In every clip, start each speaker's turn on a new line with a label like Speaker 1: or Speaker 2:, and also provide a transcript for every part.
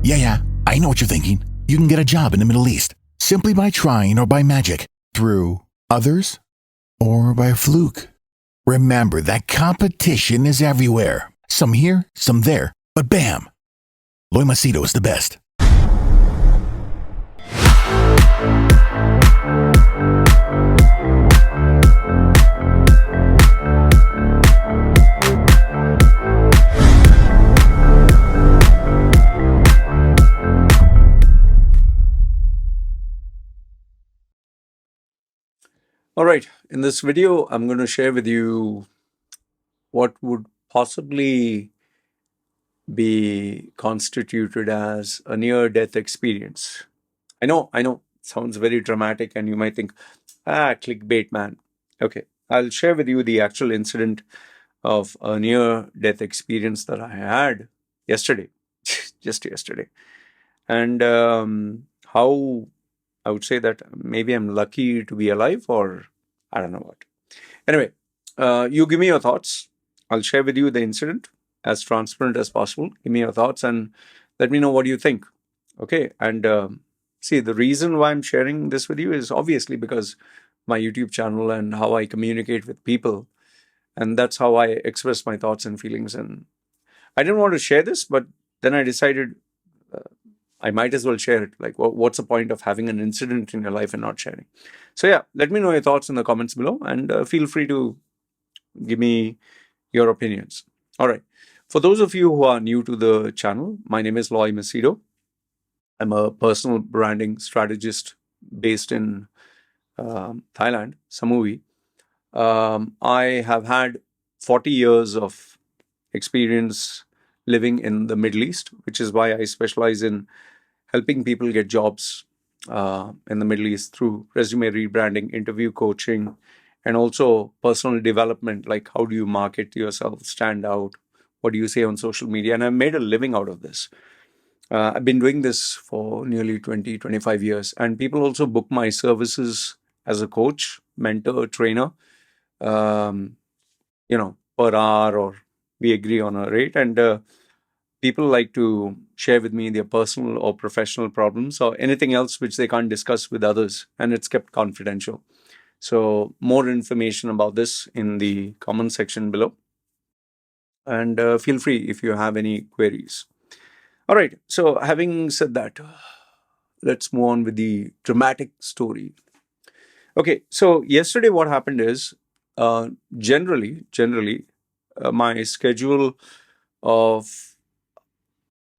Speaker 1: Yeah, I know what you're thinking. You can get a job in the Middle East simply by trying or by magic, through others or by fluke. Remember that competition is everywhere. Some here, some there, but bam! Loy Machedo is the best.
Speaker 2: All right, in this video, I'm going to share with you what would possibly be constituted as a near-death experience. I know, it sounds very dramatic, and you might think, clickbait, man. Okay, I'll share with you the actual incident of a near-death experience that I had yesterday, just yesterday, and how I would say that maybe I'm lucky to be alive, or I don't know what. Anyway, you give me your thoughts. I'll share with you the incident as transparent as possible. Give me your thoughts and let me know what you think. Okay, and see, the reason why I'm sharing this with you is obviously because my YouTube channel and how I communicate with people, and that's how I express my thoughts and feelings. And I didn't want to share this, but then I decided I might as well share it. Like, what's the point of having an incident in your life and not sharing? So yeah, let me know your thoughts in the comments below, and feel free to give me your opinions. All right. For those of you who are new to the channel, my name is Loy Machedo. I'm a personal branding strategist based in Thailand, Samui. I have had 40 years of experience living in the Middle East, which is why I specialize in helping people get jobs in the Middle East through resume rebranding, interview coaching, and also personal development, like how do you market yourself, stand out, what do you say on social media. And I've made a living out of this. I've been doing this for nearly 20, 25 years. And people also book my services as a coach, mentor, trainer, per hour, or we agree on a rate. And people like to share with me their personal or professional problems or anything else which they can't discuss with others, and it's kept confidential. So more information about this in the comment section below, and feel free if you have any queries. All right, so having said that, let's move on with the dramatic story. Okay, so yesterday what happened is, generally, my schedule of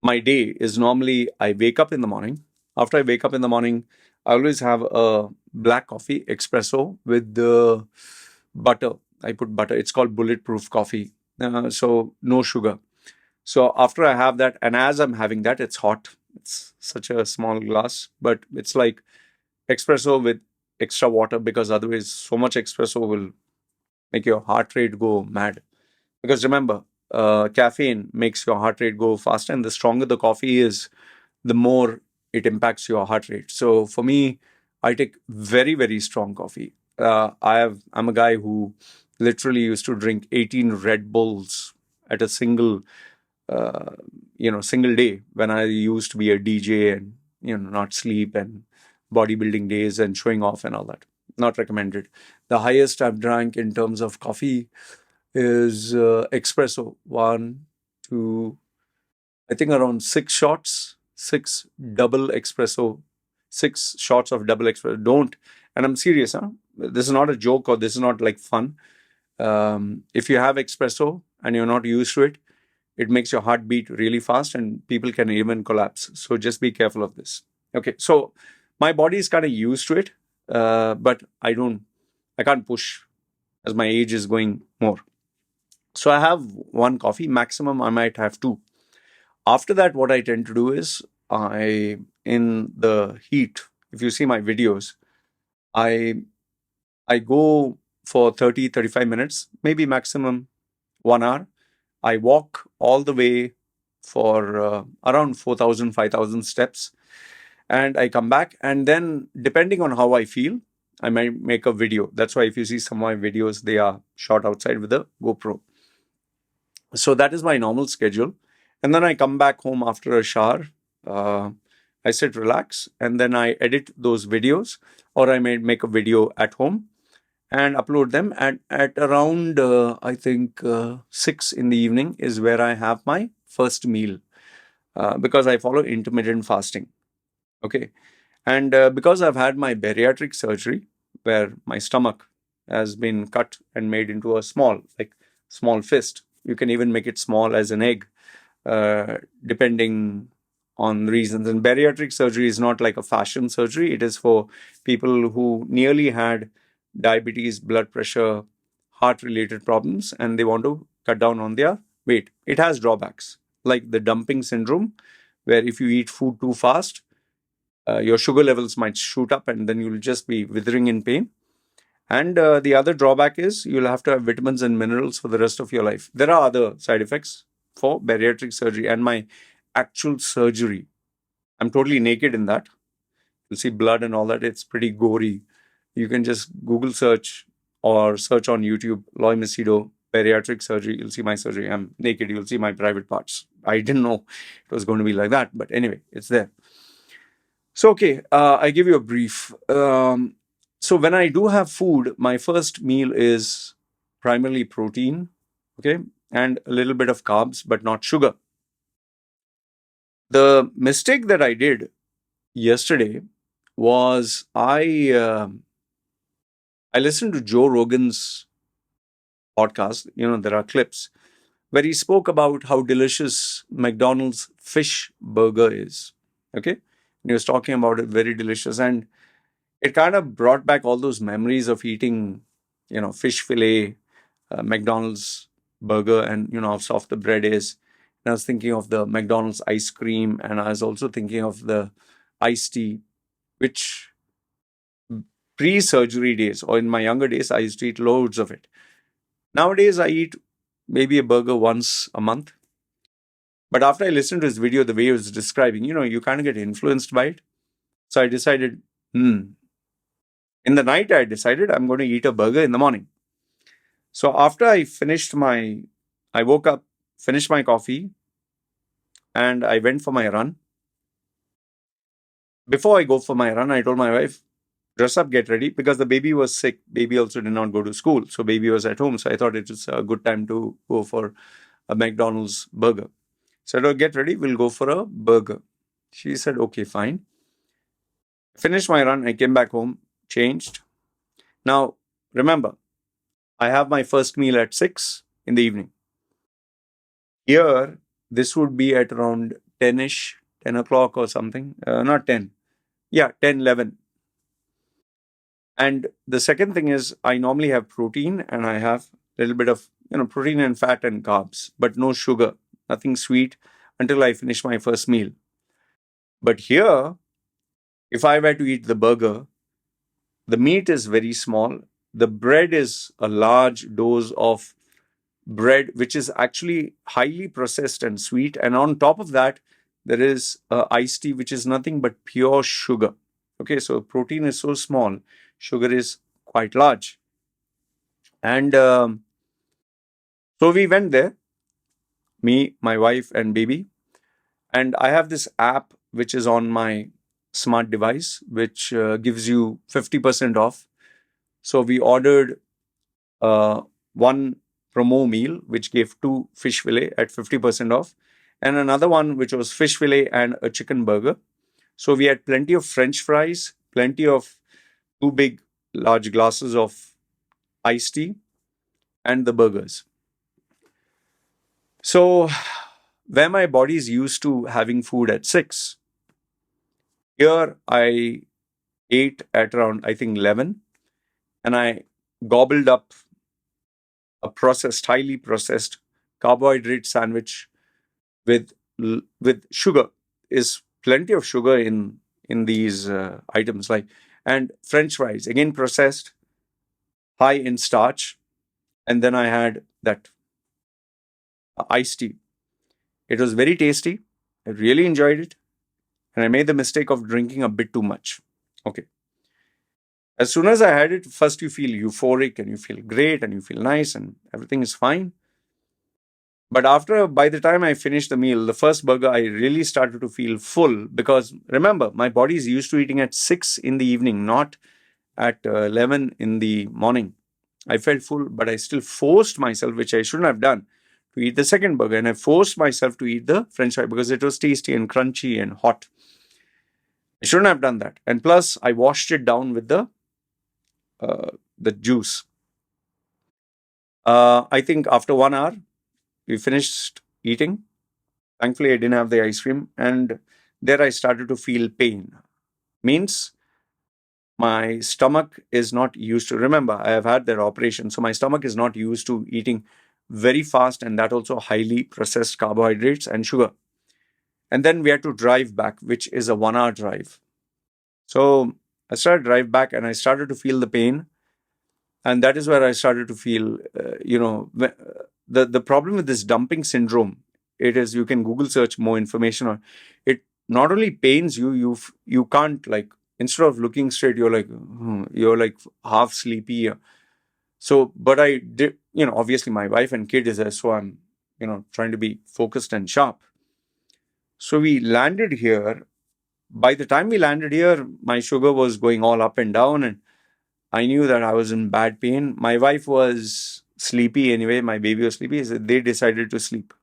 Speaker 2: my day is normally I wake up in the morning. After I wake up in the morning, I always have a black coffee, espresso with the butter. I put butter. It's called bulletproof coffee. So no sugar. So after I have that, and as I'm having that, it's hot. It's such a small glass, but it's like espresso with extra water, because otherwise so much espresso will make your heart rate go mad. Because remember, caffeine makes your heart rate go faster, and the stronger the coffee is, the more it impacts your heart rate. So for me, I take very, very strong coffee. I'm a guy who literally used to drink 18 Red Bulls at a single day when I used to be a DJ and not sleep, and bodybuilding days and showing off and all that. Not recommended. The highest I've drank in terms of coffee is espresso. 1, 2, I think around 6 shots, 6 double espresso, 6 shots of double espresso. Don't, and I'm serious, huh? This is not a joke, or this is not like fun. If you have espresso and you're not used to it, it makes your heart beat really fast, and people can even collapse. So just be careful of this. Okay, so my body is kind of used to it, but I can't push as my age is going more. So I have 1 coffee, maximum I might have 2. After that, what I tend to do is, in the heat, if you see my videos, I go for 30, 35 minutes, maybe maximum 1 hour. I walk all the way for around 4,000, 5,000 steps, and I come back, and then depending on how I feel, I might make a video. That's why if you see some of my videos, they are shot outside with a GoPro. So that is my normal schedule. And then I come back home after a shower, I sit, relax, and then I edit those videos, or I may make a video at home and upload them. At around, I think, 6 in the evening is where I have my first meal, because I follow intermittent fasting. Okay. And because I've had my bariatric surgery, where my stomach has been cut and made into a small fist. You can even make it small as an egg, depending on reasons. And bariatric surgery is not like a fashion surgery. It is for people who nearly had diabetes, blood pressure, heart-related problems, and they want to cut down on their weight. It has drawbacks, like the dumping syndrome, where if you eat food too fast, your sugar levels might shoot up and then you'll just be withering in pain. And the other drawback is you'll have to have vitamins and minerals for the rest of your life. There are other side effects for bariatric surgery. And my actual surgery, I'm totally naked in that. You'll see blood and all that. It's pretty gory. You can just Google search or search on YouTube, Loy Machedo, bariatric surgery. You'll see my surgery. I'm naked. You'll see my private parts. I didn't know it was going to be like that. But anyway, it's there. So, okay, I give you a brief. So when I do have food, my first meal is primarily protein, okay, and a little bit of carbs, but not sugar. The mistake that I did yesterday was I listened to Joe Rogan's podcast. There are clips where he spoke about how delicious McDonald's fish burger is. Okay, and he was talking about it, very delicious, and it kind of brought back all those memories of eating, fish fillet, McDonald's burger, and how soft the bread is. And I was thinking of the McDonald's ice cream, and I was also thinking of the iced tea, which pre-surgery days or in my younger days, I used to eat loads of it. Nowadays, I eat maybe a burger once a month. But after I listened to his video, the way he was describing, you kind of get influenced by it. So I decided, in the night, I decided I'm going to eat a burger in the morning. So after I woke up, finished my coffee, and I went for my run. Before I go for my run, I told my wife, dress up, get ready, because the baby was sick. Baby also did not go to school. So baby was at home. So I thought it was a good time to go for a McDonald's burger. So I said, get ready, we'll go for a burger. She said, okay, fine. Finished my run, I came back home, changed. Now, remember, I have my first meal at 6 in the evening. Here, this would be at around 10-ish, 10 o'clock or something. Not 10. Yeah, 10, 11. And the second thing is I normally have protein and I have a little bit of, protein and fat and carbs, but no sugar, nothing sweet until I finish my first meal. But here, if I were to eat the burger, the meat is very small. The bread is a large dose of bread, which is actually highly processed and sweet. And on top of that, there is iced tea, which is nothing but pure sugar. Okay, so protein is so small, sugar is quite large. And so we went there, me, my wife, and baby. And I have this app which is on my smart device, which gives you 50% off. So we ordered one promo meal, which gave 2 fish fillet at 50% off, and another one, which was fish fillet and a chicken burger. So we had plenty of French fries, plenty of 2 big, large glasses of iced tea, and the burgers. So, where my body is used to having food at 6, here I ate at around, I think, 11, and I gobbled up a highly processed carbohydrate sandwich with sugar. Is plenty of sugar in these items, and French fries, again processed, high in starch, and then I had that iced tea. It was very tasty. I really enjoyed it, and I made the mistake of drinking a bit too much. Okay. As soon as I had it, first you feel euphoric and you feel great and you feel nice and everything is fine. But by the time I finished the meal, the first burger, I really started to feel full because remember, my body is used to eating at 6 in the evening, not at 11 in the morning. I felt full, but I still forced myself, which I shouldn't have done, to eat the second burger. And I forced myself to eat the French fry because it was tasty and crunchy and hot. I shouldn't have done that. And plus, I washed it down with the juice. I think after 1 hour, we finished eating. Thankfully, I didn't have the ice cream. And there I started to feel pain. Means my stomach is not used to, remember, I have had that operation. So my stomach is not used to eating very fast and that also highly processed carbohydrates and sugar. And then we had to drive back, which is a 1 hour drive. So I started to drive back and I started to feel the pain. And that is where I started to feel, the problem with this dumping syndrome, it is, you can Google search more information on it. Not only pains you, you can't, like, instead of looking straight, you're like half sleepy. So, but I did, obviously my wife and kid is there, so I'm, trying to be focused and sharp. So we landed here. By the time we landed here, my sugar was going all up and down, and I knew that I was in bad pain. My wife was sleepy anyway. My baby was sleepy. So they decided to sleep.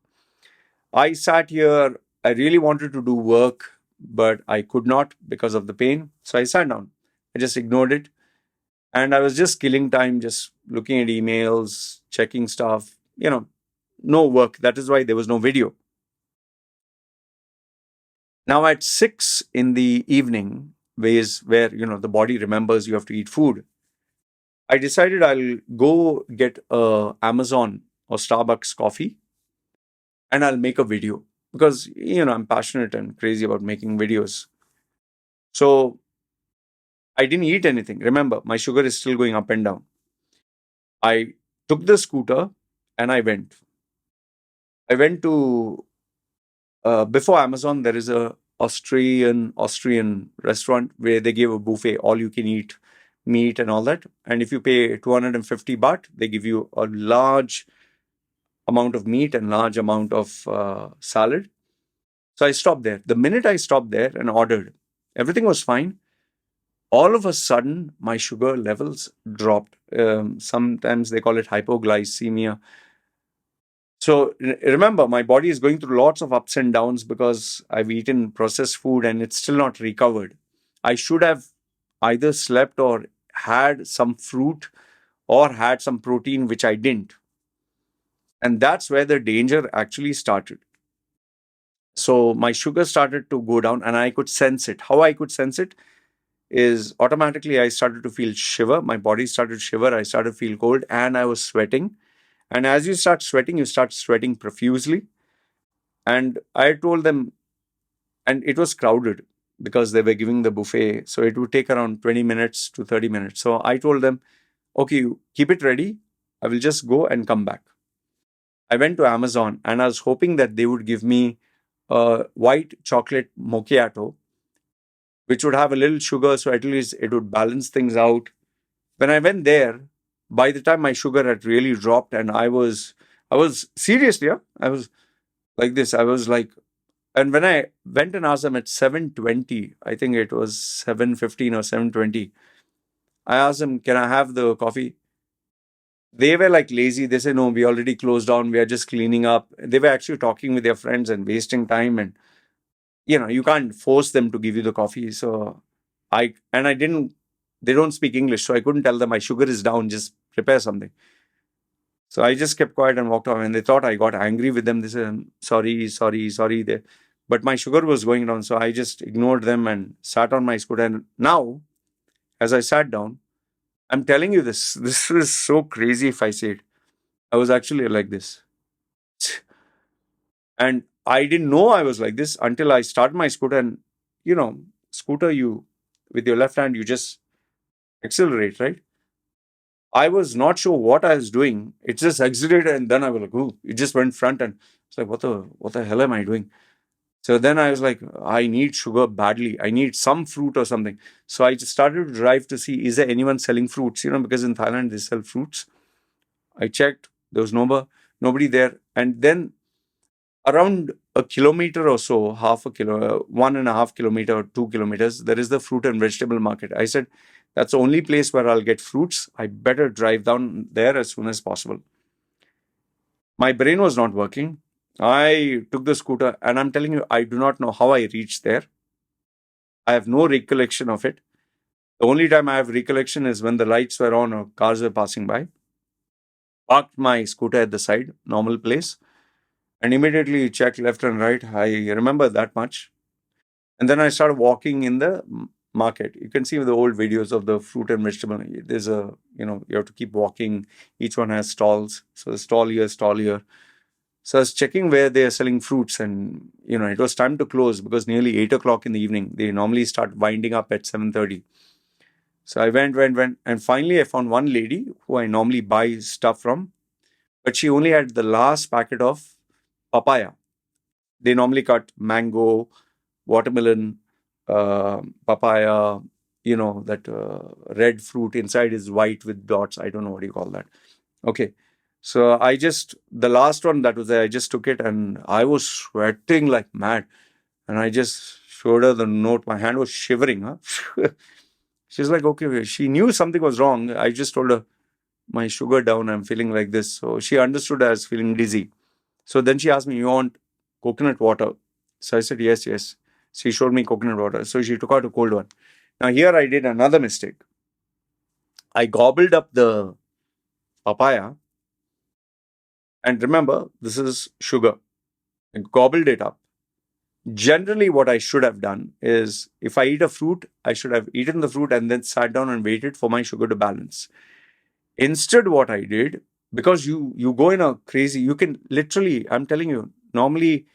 Speaker 2: I sat here. I really wanted to do work, but I could not because of the pain. So I sat down. I just ignored it. And I was just killing time, just looking at emails, checking stuff, no work. That is why there was no video. Now at 6 in the evening, where the body remembers you have to eat food, I decided I'll go get a Amazon or Starbucks coffee and I'll make a video because, I'm passionate and crazy about making videos. So I didn't eat anything. Remember, my sugar is still going up and down. I took the scooter and I went. I went to, before Amazon, there is a Austrian restaurant where they give a buffet, all you can eat meat and all that. And if you pay 250 baht, they give you a large amount of meat and large amount of salad. So I stopped there. The minute I stopped there and ordered, everything was fine. All of a sudden, my sugar levels dropped. Sometimes they call it hypoglycemia. So remember, my body is going through lots of ups and downs because I've eaten processed food and it's still not recovered. I should have either slept or had some fruit or had some protein, which I didn't. And that's where the danger actually started. So my sugar started to go down and I could sense it. How I could sense it is automatically I started to feel shiver. My body started to shiver. I started to feel cold and I was sweating. And as you start sweating profusely. And I told them, and it was crowded because they were giving the buffet. So it would take around 20 minutes to 30 minutes. So I told them, okay, keep it ready. I will just go and come back. I went to Amazon and I was hoping that they would give me a white chocolate macchiato, which would have a little sugar, so at least it would balance things out. When I went there, by the time my sugar had really dropped, and I was seriously, yeah, I was like this. I was like, and when I went and asked them at 7:20, I think it was 7:15 or 7:20, I asked them, can I have the coffee? They were like lazy. They said, no, we already closed down. We are just cleaning up. They were actually talking with their friends and wasting time. And, you can't force them to give you the coffee. So I didn't, they don't speak English. So I couldn't tell them my sugar is down. Just prepare something. So I just kept quiet and walked off. And they thought I got angry with them. They said, sorry. But my sugar was going down. So I just ignored them and sat on my scooter. And now, as I sat down, I'm telling you this. This is so crazy if I say it. I was actually like this. And I didn't know I was like this until I started my scooter. And, scooter, with your left hand, you just accelerate, right? I was not sure what I was doing. It just accelerated. And then I was like, ooh, it just went front. And it's like, what the hell am I doing? So then I was like, I need sugar badly. I need some fruit or something. So I just started to drive to see, is there anyone selling fruits? Because in Thailand, they sell fruits. I checked. There was nobody there. And then Around a kilometer or so, half a kilo, 1.5 kilometer or 2 kilometers, there is the fruit and vegetable market. I said, that's the only place where I'll get fruits. I better drive down there as soon as possible. My brain was not working. I took the scooter, and I'm telling you, I do not know how I reached there. I have no recollection of it. The only time I have recollection is when the lights were on or cars were passing by. Parked my scooter at the side, normal place, and immediately checked left and right. I remember that much. And then I started walking in the market. You can see the old videos of the fruit and vegetable. There's you have to keep walking. Each one has stalls. So the stall here, stall here. So I was checking where they are selling fruits, and it was time to close because nearly 8 o'clock in the evening. They normally start winding up at 7:30. So I went, and finally I found one lady who I normally buy stuff from, but she only had the last packet of papaya. They normally cut mango, watermelon, papaya, that red fruit inside is white with dots. I don't know what you call that. Okay. So the last one that was there, I just took it and I was sweating like mad. And I just showed her the note. My hand was shivering. Huh? She's like, okay. She knew something was wrong. I just told her, my sugar down. I'm feeling like this. So she understood I was feeling dizzy. So then she asked me, you want coconut water? So I said, yes, yes. She showed me coconut water. So she took out a cold one. Now here I did another mistake. I gobbled up the papaya. And remember, this is sugar. I gobbled it up. Generally, what I should have done is if I eat a fruit, I should have eaten the fruit and then sat down and waited for my sugar to balance. Instead, what I did, because you go in a crazy, you can literally, I'm telling you, normally,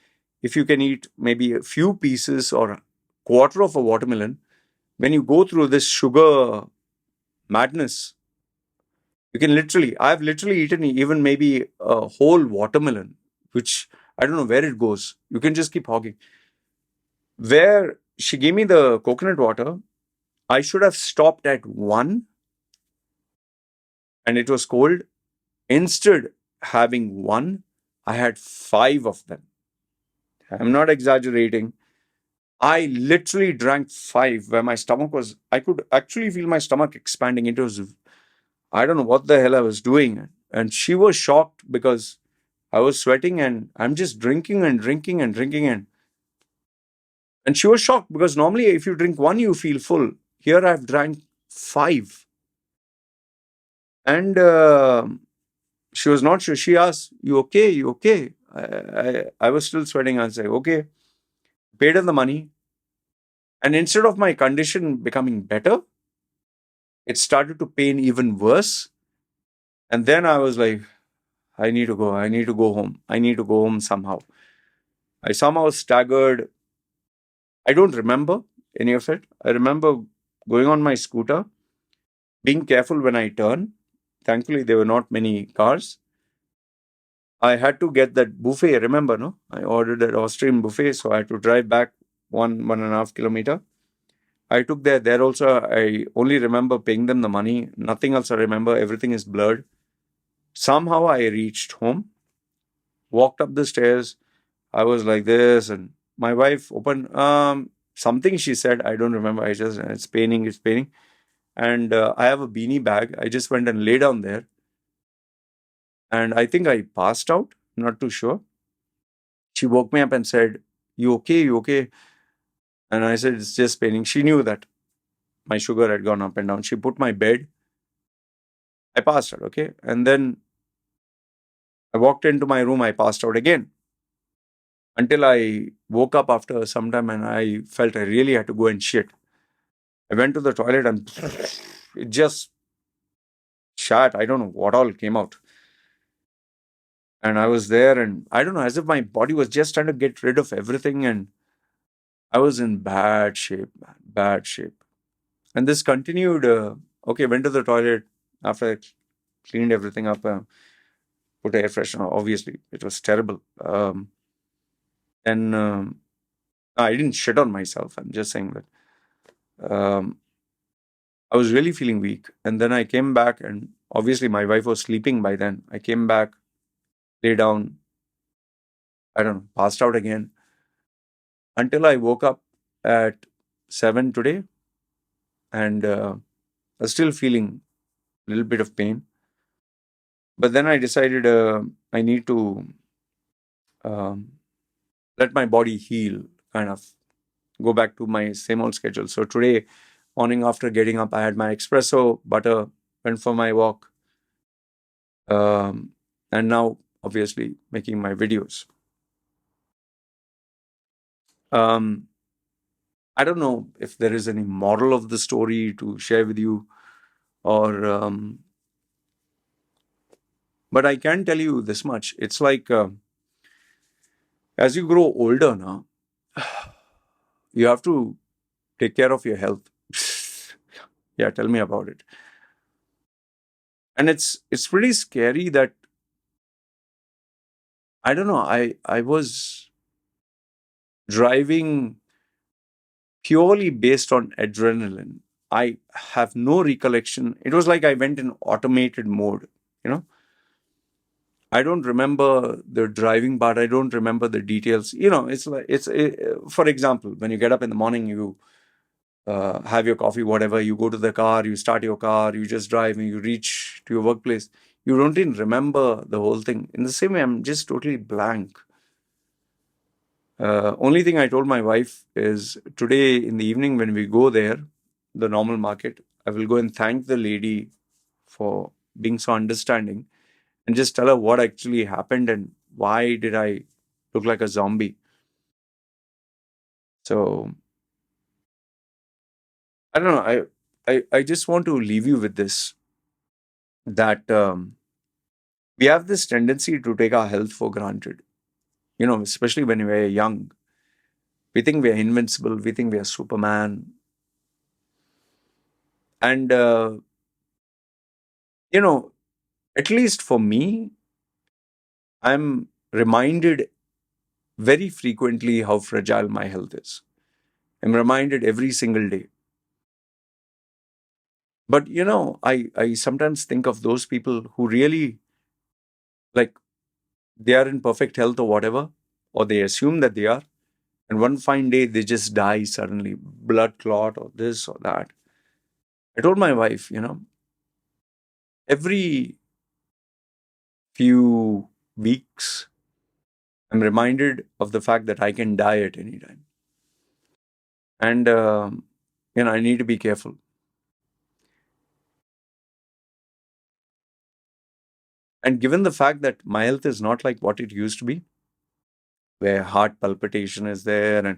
Speaker 2: if you can eat maybe a few pieces or a quarter of a watermelon, when you go through this sugar madness, you can I've literally eaten even maybe a whole watermelon, which I don't know where it goes. You can just keep hogging. Where she gave me the coconut water, I should have stopped at one and it was cold. Instead, having one, I had five of them. I'm not exaggerating. I literally drank five where my stomach was, I could actually feel my stomach expanding. It was, I don't know what the hell I was doing. And she was shocked because I was sweating and I'm just drinking and drinking and drinking. And she was shocked because normally if you drink one, you feel full. Here I've drank five. And she was not sure. She asked, you okay? You okay? I was still sweating. I said, okay. Paid her the money. And instead of my condition becoming better, it started to pain even worse. And then I was like, I need to go. I need to go home. I need to go home somehow. I somehow staggered. I don't remember any of it. I remember going on my scooter, being careful when I turn. Thankfully, there were not many cars. I had to get that buffet. Remember, no? I ordered that Austrian buffet, so I had to drive back 1.5 kilometer. I took there also. I only remember paying them the money. Nothing else I remember. Everything is blurred. Somehow I reached home, walked up the stairs. I was like this, and my wife opened something she said. I don't remember. It's paining. It's paining. And I have a beanie bag. I just went and lay down there, and I think I passed out. Not too sure. She woke me up and said, "You okay? You okay?" And I said, "It's just paining." She knew that my sugar had gone up and down. She put my bed. I passed out, okay? And then I walked into my room. I passed out again until I woke up after some time and I felt I really had to go and shit. I went to the toilet and it just shat. I don't know what all came out. And I was there and I don't know, as if my body was just trying to get rid of everything. And I was in bad shape, man, bad shape. And this continued. Okay, went to the toilet after I cleaned everything up, put air freshener. Obviously, it was terrible. And I didn't shit on myself. I'm just saying that I was really feeling weak. And then I came back, and obviously my wife was sleeping by then. I came back, lay down. I don't know, passed out again until I woke up at 7 today, and I was still feeling a little bit of pain. But then I decided I need to um, let my body heal, kind of go back to my same old schedule. So today morning after getting up, I had my espresso, butter, went for my walk, and now obviously making my videos. Um, I don't know if there is any moral of the story to share with you, or but I can tell you this much. It's like as you grow older now, you have to take care of your health. Yeah, tell me about it. And it's pretty scary that I don't know. I was driving purely based on adrenaline. I have no recollection. It was like I went in automated mode. You know, I don't remember the driving part. I don't remember the details. You know, it's like for example, when you get up in the morning, you have your coffee, whatever. You go to the car, you start your car, you just drive, and you reach to your workplace. You don't even remember the whole thing. In the same way, I'm just totally blank. Only thing I told my wife is today in the evening when we go there, the normal market, I will go and thank the lady for being so understanding and just tell her what actually happened and why did I look like a zombie. So I don't know. I just want to leave you with this, that we have this tendency to take our health for granted. You know, especially when we're young. We think we're invincible. We think we're Superman. And, you know, at least for me, I'm reminded very frequently how fragile my health is. I'm reminded every single day. But, you know, I sometimes think of those people who really, like, they are in perfect health or whatever, or they assume that they are. And one fine day, they just die suddenly, blood clot or this or that. I told my wife, you know, every few weeks, I'm reminded of the fact that I can die at any time. And, you know, I need to be careful. And given the fact that my health is not like what it used to be, where heart palpitation is there and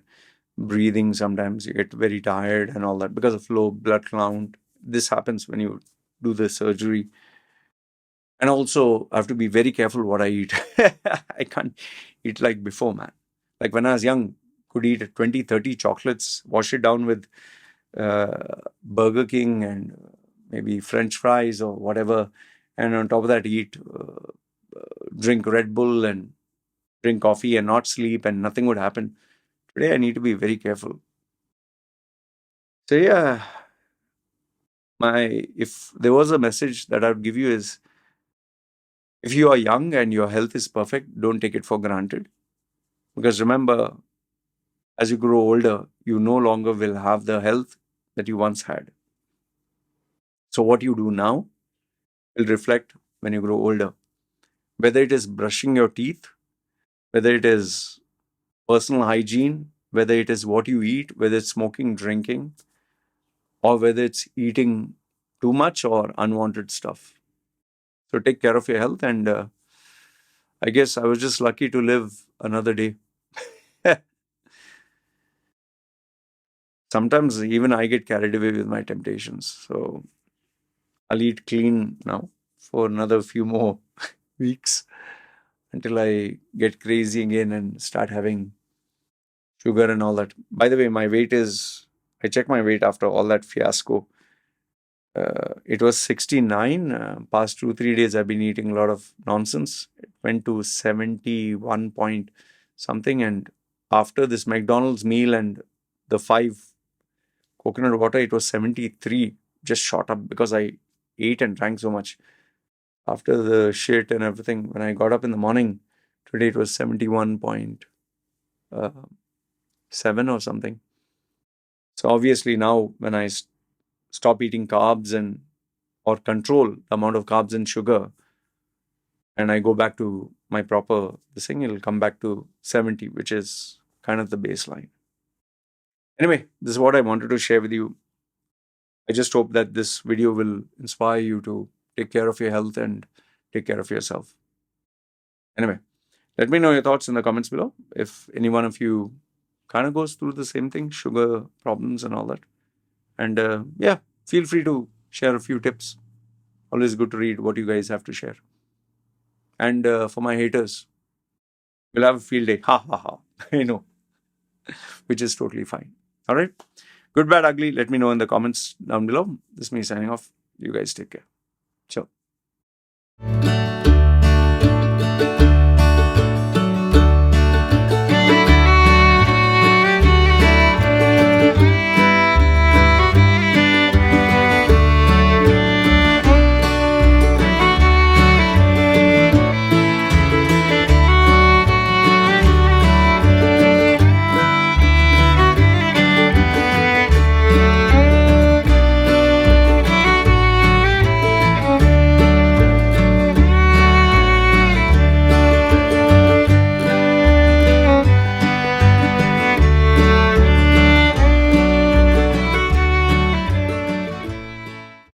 Speaker 2: breathing, sometimes you get very tired and all that because of low blood count. This happens when you do the surgery. And also, I have to be very careful what I eat. I can't eat like before, man. Like when I was young, could eat 20, 30 chocolates, wash it down with Burger King and maybe French fries or whatever. And on top of that, eat, drink Red Bull and drink coffee and not sleep and nothing would happen. Today, I need to be very careful. So yeah, if there was a message that I would give you is, if you are young and your health is perfect, don't take it for granted. Because remember, as you grow older, you no longer will have the health that you once had. So what you do now will reflect when you grow older. Whether it is brushing your teeth, whether it is personal hygiene, whether it is what you eat, whether it's smoking, drinking, or whether it's eating too much or unwanted stuff. So take care of your health, and I guess I was just lucky to live another day. Sometimes even I get carried away with my temptations. So I'll eat clean now for another few more weeks until I get crazy again and start having sugar and all that. By the way, I checked my weight after all that fiasco. It was 69. Past 2, 3 days, I've been eating a lot of nonsense. It went to 71 point something. And after this McDonald's meal and the 5 coconut water, it was 73. Just shot up because I ate and drank so much. After the shit and everything, when I got up in the morning Today it was 71.7 or something. So obviously now when I stop eating carbs or control the amount of carbs and sugar, and I go back to my proper this thing, it'll come back to 70, which is kind of the baseline. Anyway, this is what I wanted to share with you. I just hope that this video will inspire you to take care of your health and take care of yourself. Anyway, let me know your thoughts in the comments below. If any one of you kind of goes through the same thing, sugar problems and all that. And yeah, feel free to share a few tips. Always good to read what you guys have to share. And for my haters, we'll have a field day. Ha ha ha. I know. Which is totally fine. All right. Good, bad, ugly. Let me know in the comments down below. This is me signing off. You guys take care. Ciao.